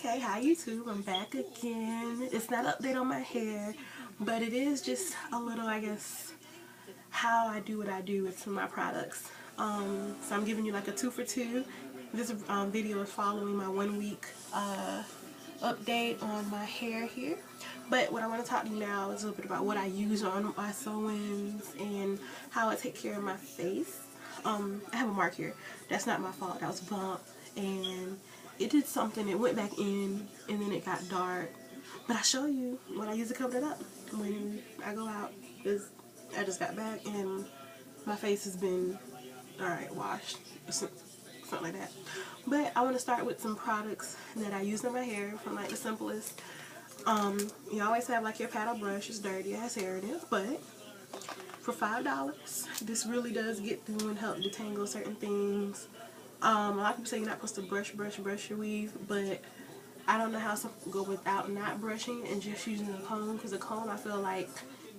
Okay, hi YouTube, I'm back again. It's not an update on my hair, but it is just a little, I guess, how I do what I do with some of my products. So I'm giving you like a 2 for 2. This video is following my 1 week update on my hair here. But what I want to talk to you now is a little bit about what I use on my sew-ins and how I take care of my face. I have a mark here. That's not my fault. That was a bump. And it did something. It went back in and then it got dark. But I'll show you what I use to cover it up when I go out. Because I just got back and my face has been, alright, washed. Something like that. But I want to start with some products that I use on my hair from like the simplest. You always have like your paddle brush. It's dirty, it has hair in it, but for $5, this really does get through and help detangle certain things. A lot of people say you're not supposed to brush your weave, but I don't know how some people go without not brushing and just using a comb, because a comb I feel like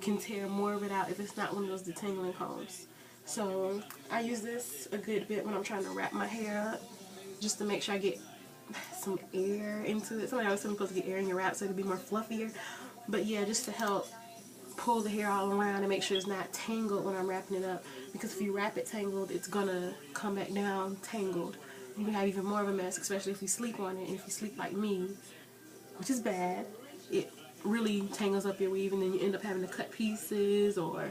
can tear more of it out if it's not one of those detangling combs. So I use this a good bit when I'm trying to wrap my hair up, just to make sure I get some air into it. Somebody always said I'm supposed to get air in your wrap so it'll be more fluffier. But yeah, just to help pull the hair all around and make sure it's not tangled when I'm wrapping it up. Because if you wrap it tangled, it's gonna come back down tangled. You can have even more of a mess, especially if you sleep on it. And if you sleep like me, which is bad, it really tangles up your weave, and then you end up having to cut pieces or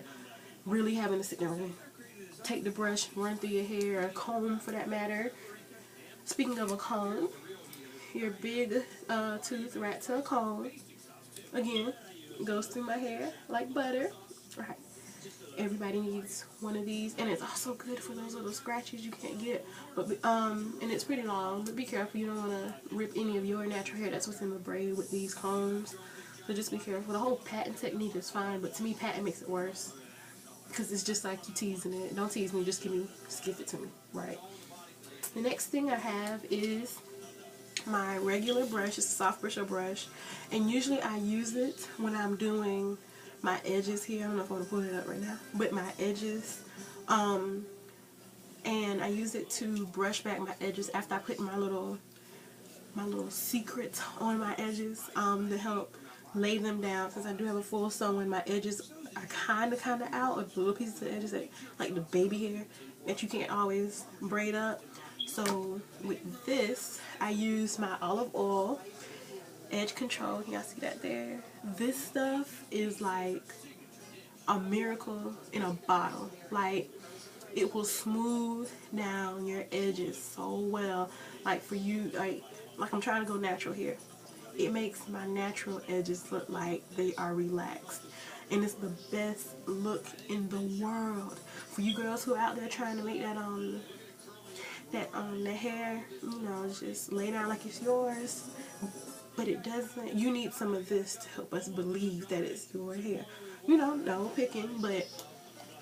really having to sit there and take the brush, run through your hair, or comb for that matter. Speaking of a comb, your big tooth rat tail comb, again, goes through my hair like butter. Right. Everybody needs one of these, and it's also good for those little scratches you can't get. But and it's pretty long, but be careful, you don't want to rip any of your natural hair that's within the braid with these combs. So just be careful. The whole patting technique is fine, but to me patting makes it worse, because it's just like you teasing it. Don't tease me, just give it to me, right? The next thing I have is my regular brush. It's a soft bristle brush, and usually I use it when I'm doing my edges here. I don't know if I want to pull it up right now, but my edges, and I use it to brush back my edges after I put my little secret on my edges, to help lay them down. Since I do have a full sew-in, my edges are kind of out, like little pieces of edges that, like the baby hair that you can't always braid up. So with this, I use my olive oil edge control. Y'all see that there? This stuff is like a miracle in a bottle. Like, it will smooth down your edges so well. Like for you, like I'm trying to go natural here. It makes my natural edges look like they are relaxed. And it's the best look in the world. For you girls who are out there trying to make that the hair, you know, just lay down like it's yours, but it doesn't. You need some of this to help us believe that it's your hair. You know, no picking, but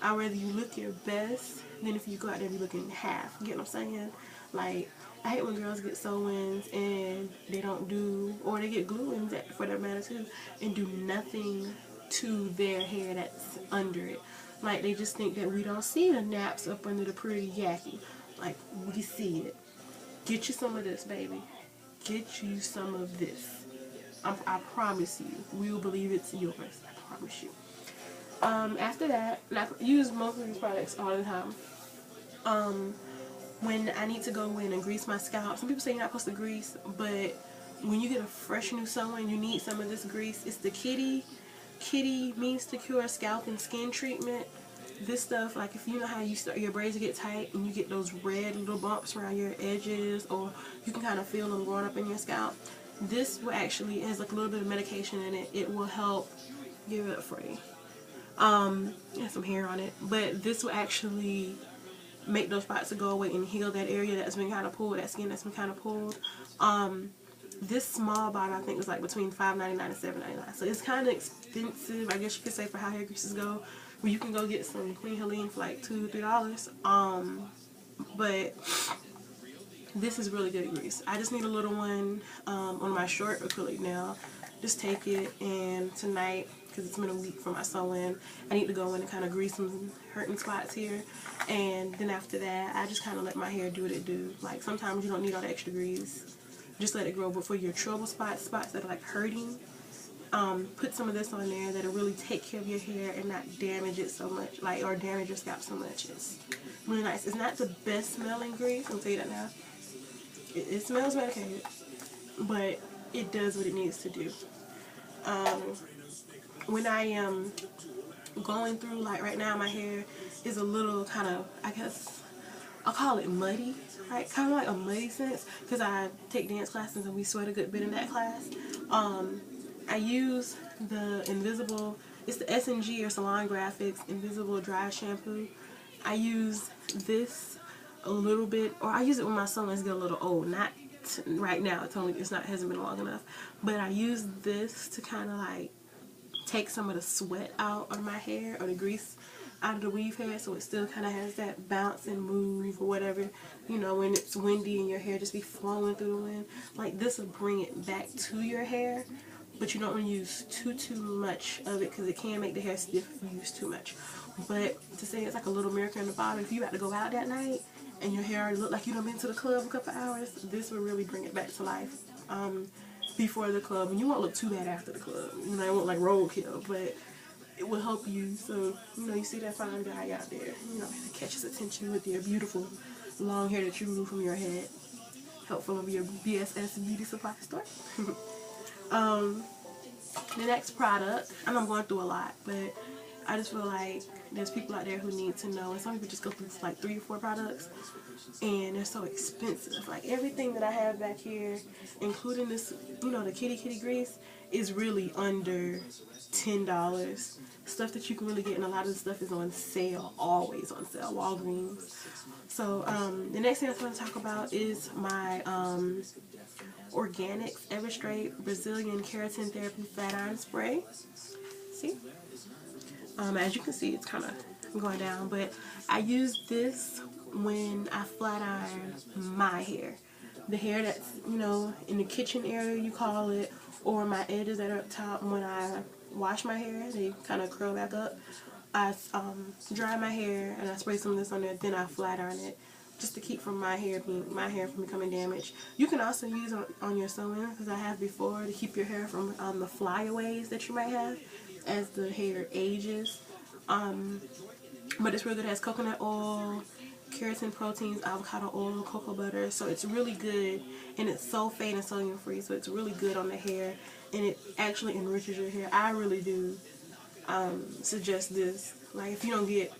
I'd rather you look your best than if you go out there and be looking half. You get what I'm saying? Like, I hate when girls get sew-ins and they don't do, or they get glue-ins for that matter too, and do nothing to their hair that's under it. Like, they just think that we don't see the naps up under the pretty yaki. Like, we see it. Get you some of this, baby. Get you some of this. I promise you. We will believe it's yours. I promise you. After that, and I use most of these products all the time. When I need to go in and grease my scalp. Some people say you're not supposed to grease, but when you get a fresh new sew-in, you need some of this grease. It's the Kitty Means to Cure Scalp and Skin Treatment. This stuff, like if you know how you start your braids get tight and you get those red little bumps around your edges, or you can kind of feel them growing up in your scalp, this will actually, it has like a little bit of medication in it. It will help give it up for you. It has some hair on it, but this will actually make those spots to go away and heal that area that's been kind of pulled, that skin that's been kind of pulled. This small bottle I think is like between $5.99 and $7.99, so it's kind of expensive, I guess you could say, for how hair greases go. Where you can go get some Clean Helene for like $2 or $3. But this is really good grease. I just need a little one on my short acrylic nail. Just take it, and tonight, because it's been a week for my sew-in, I need to go in and kind of grease some hurting spots here. And then after that, I just kind of let my hair do what it do. Like, sometimes you don't need all the extra grease. just let it grow. But for your trouble spots that are like hurting, put some of this on there that'll really take care of your hair and not damage it so much, like, or damage your scalp so much. It's really nice. It's not the best smelling grease, I'll tell you that now. It smells medicated, but it does what it needs to do. When I am going through, like right now, my hair is a little kind of, I guess I'll call it muddy, right? Kind of like a muddy sense, because I take dance classes and we sweat a good bit in that class. I use the Invisible, it's the S&G or Salon Grafix Invisible Dry Shampoo. I use this a little bit, or I use it when my sew-ins get a little old. Not right now, hasn't been long enough. But I use this to kind of like take some of the sweat out of my hair, or the grease out of the weave hair, so it still kind of has that bounce and move or whatever, you know, when it's windy and your hair just be flowing through the wind. Like this will bring it back to your hair, but you don't want to use too much of it, because it can make the hair stiff if you use too much. But to say it's like a little miracle in the bottle, if you got to go out that night and your hair already look like you done been to the club a couple hours, this will really bring it back to life before the club. And you won't look too bad after the club, you know, it won't like roadkill, but it will help you. So, you know, you see that fine guy out there, you know, to catch his attention with your beautiful long hair that you remove from your head. Helpful of your BSS beauty supply store. The next product, and I'm going through a lot, but I just feel like there's people out there who need to know, and some people just go through like 3 or 4 products, and they're so expensive. Like everything that I have back here, including this, you know, the kitty grease, is really under $10. Stuff that you can really get, and a lot of the stuff is on sale, always on sale, Walgreens. So the next thing I want to talk about is my Organix Ever Straight Brazilian Keratin Therapy Flat Iron Spray. See? As you can see, it's kind of going down, but I use this when I flat iron my hair. The hair that's, you know, in the kitchen area, you call it, or my edges that are up top. When I wash my hair, they kind of curl back up. I dry my hair and I spray some of this on there, then I flat iron it, just to keep from my hair from becoming damaged. You can also use on your sewing, because I have before, to keep your hair from the flyaways that you might have as the hair ages. But it's really good. It has coconut oil, keratin proteins, avocado oil, cocoa butter, so it's really good, and it's sulfate and sodium free, so it's really good on the hair, and it actually enriches your hair. I really do suggest this. Like if you don't get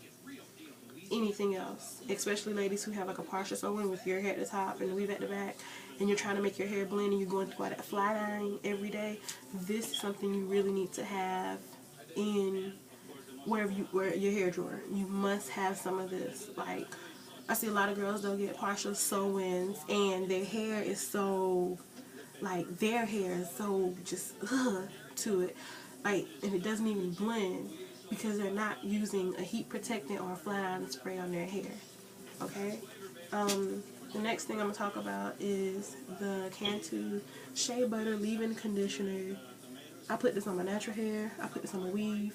anything else, especially ladies who have like a partial sewing with your hair at the top and the weave at the back, and you're trying to make your hair blend and you're going through all that flat ironing every day, this is something you really need to have in where your hair drawer. You must have some of this. Like I see a lot of girls, they'll get partial sew-ins and their hair is so, like their hair is so just to it, like, and it doesn't even blend, because they're not using a heat protectant or a flat iron spray on their hair. Okay. The next thing I'm gonna talk about is the Cantu Shea Butter Leave-In Conditioner. I put this on my natural hair. I put this on my weave,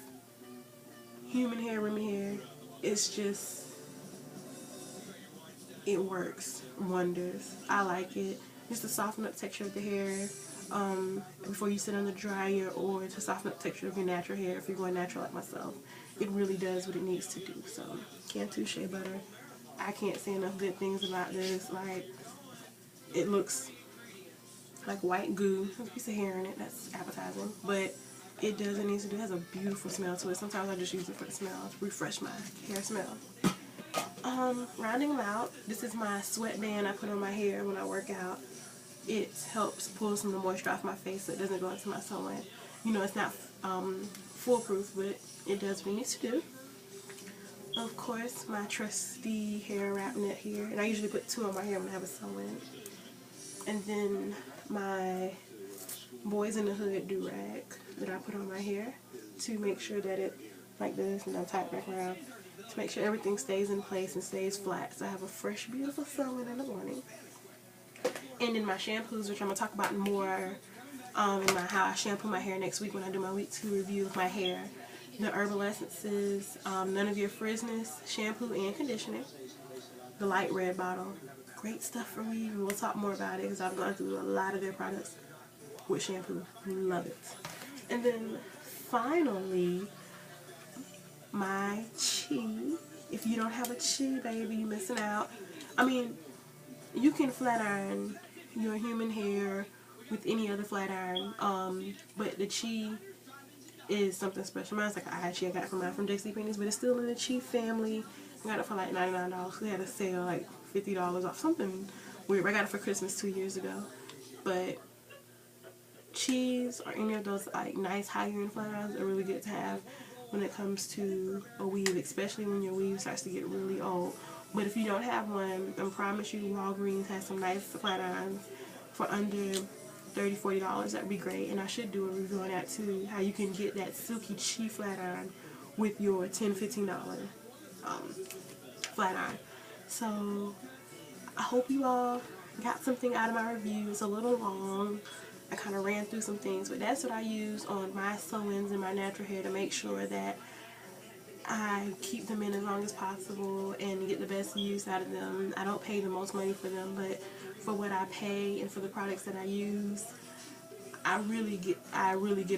human hair, Remy hair. It's just, it works wonders. I like it. Just to soften up the texture of the hair before you sit on the dryer, or to soften up the texture of your natural hair if you're going natural like myself. It really does what it needs to do. So, Cantu Shea Butter. I can't say enough good things about this. Like, it looks like white goo. There's a piece of hair in it. That's appetizing. But it does what it needs to do. It has a beautiful smell to it. Sometimes I just use it for the smell to refresh my hair smell. Rounding them out, this is my sweatband I put on my hair when I work out. It helps pull some of the moisture off my face so it doesn't go into my sewing. You know, it's not foolproof, but it does what it needs to do. Of course, my trusty hair wrap net here, and I usually put 2 on my hair when I have a sew-in. And then my Boys in the Hood do-rag that I put on my hair to make sure that it, like this, and I'll tie it back around, to make sure everything stays in place and stays flat, so I have a fresh, beautiful sew-in in the morning. And then my shampoos, which I'm going to talk about more in how I shampoo my hair next week when I do my week 2 review of my hair. The Herbal Essences, None of Your Frizzness shampoo and conditioner. The light red bottle. great stuff for weave, and we'll talk more about it because I've gone through a lot of their products with shampoo. Love it. And then finally, my chi. If you don't have a chi, baby, you're missing out. I mean, you can flat iron your human hair with any other flat iron, but the chi is something special. Mine's like I got it from JCPenney's, but it's still in the chi family. I got it for like $99. They had a sale like $50 off, something weird. I got it for Christmas 2 years ago. But chis or any of those like nice high-end flat irons are really good to have when it comes to a weave, especially when your weave starts to get really old. But if you don't have one, I promise you Walgreens has some nice flat irons for under $30–40. That'd be great. And I should do a review on that too, how you can get that silky chi flat iron with your $10–15 flat iron. So I hope you all got something out of my review. It's a little long. I kind of ran through some things, but that's what I use on my sew-ins and my natural hair to make sure that I keep them in as long as possible and get the best use out of them. I don't pay the most money for them, but for what I pay and for the products that I use, I really get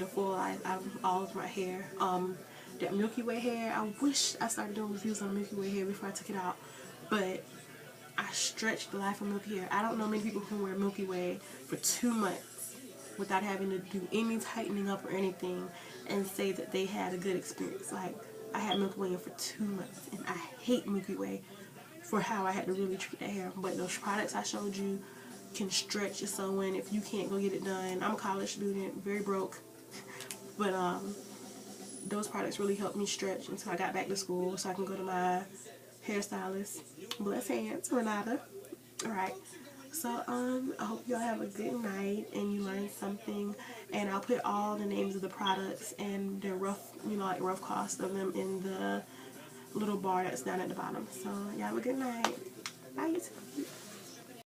a full life out of all of my hair. That Milky Way hair, I wish I started doing reviews on Milky Way hair before I took it out, but I stretched the life of Milky hair. I don't know many people who wear Milky Way for 2 months without having to do any tightening up or anything and say that they had a good experience. Like, I had Milky Way in for 2 months, and I hate Milky Way for how I had to really treat that hair. But those products I showed you can stretch your sew-in if you can't go get it done. I'm a college student, very broke, but those products really helped me stretch until I got back to school so I can go to my hairstylist. Bless hands, Renata. Alright. So, I hope y'all have a good night and you learned something. And I'll put all the names of the products and the rough, like rough cost of them in the little bar that's down at the bottom. So, y'all have a good night. Bye.